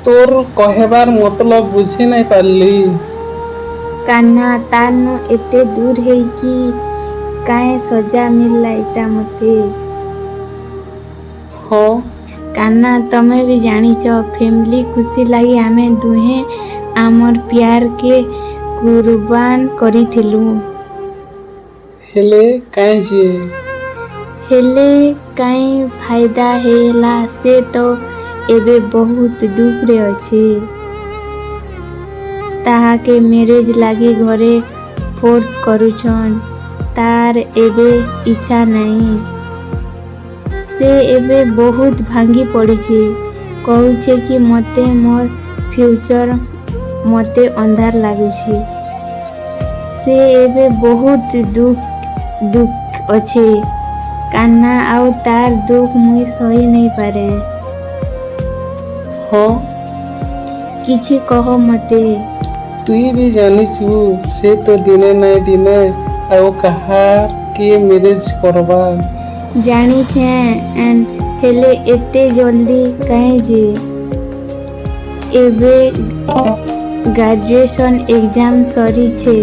तोर कहबार मतलब बुझी नहीं पारली। कान्हा तानु एते दूर है कि काहे सजा मिलला इटा मते। हाँ कान्हा तमे भी जानिच फैमिली खुशी लगी आमे दुहे आमर प्यार के कुर्बान करिथिलु। हेले काहे जे हेले काई फायदा हेला से तो एबे बहुत दुख रे अछि। ताहाके मैरिज लागी घरे फोर्स करुछन तार एबे इच्छा नहीं। से एबे बहुत भांगी पड़िछि कहूछे कि मते मोर फ्यूचर मते अंधार लागुछि। से एबे बहुत दुख अच्छे कान्हा आउ तार दुख मुई सही नहीं पारे। हाँ किछि कह मते। तुई भी जानिछु से तो दिने नहीं दिने आओ कहार के मैरिज करबा। जानी छे एंड हेले एते जल्दी कहे जे एबे ग्रेजुएशन एग्जाम सरी छे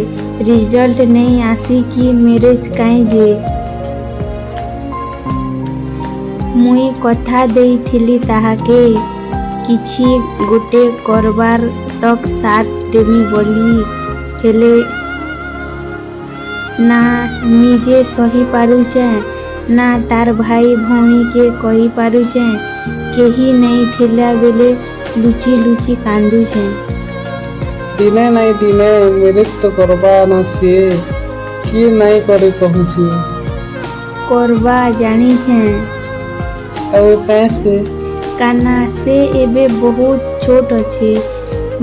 रिजल्ट नहीं आसी कि मैरिज कहे जे। मुई कथा देइथिली ताहाके किछि गोटे करबार तक साथ देमी बोली हेले ना निजे सही पारुछे ना तार भाई भौणी के कही पारुछे। केही नहीं थिला बेले लुची लुची कांदुछे। दिने नहीं दिने मैरिज तो करबा ना से कि नहीं करे कहूछु। करबा जानी छे और पैसे कान्हा से एबे बहुत छोट अच्छे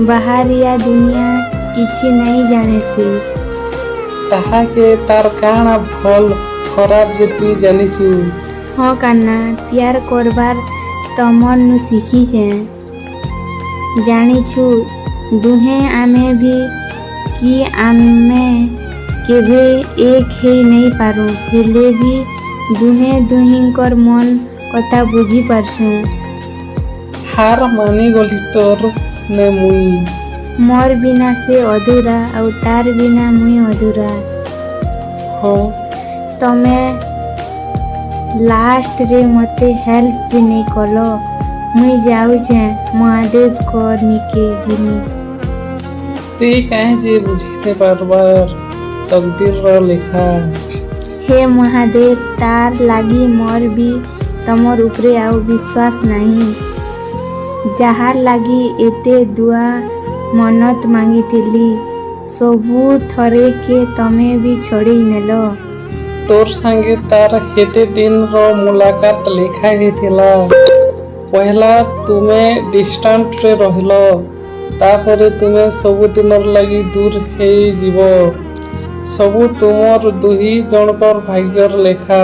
बाहरिया दुनिया किछि नहीं जाने से। ताहा के तार काना भल खराब जे तुई जानिछु। हाँ कान्हा प्यार करबार तमर नु सीखी छे जानिछु दुहे आमे भी कि आमे केबे एक ही नहीं पारू हेले भी दुहे दुहिंकर मन कथा बुझी पारसु। हार मानी गली तोर ने मुई मोर बिना से अधूरा और तार बिना मुई अधूरा। हाँ तमे लास्ट रे मते हेल्प भी नहीं कलो। मुई जाऊ छे महादेव करनी के जिमी। तुई काहे जे बुझीते पारबार तकदीर र लेखा। हे महादेव तार लागी मोर भी तमर उपरे आउ विश्वास नहीं। जहार लागी एते दुआ मनत मांगी थिली सबू थरे के तमे भी छोड़ी नेलो। तोर संगे तार हेते दिन रो मुलाकात लेखा ही थिला। पहला तुमे डिस्टेंट रे रहलो तापरे तुमे सबु दिनर लगी दूर हेई जीवो। सबु तुमर दुही जनकर भाग्यर लेखा।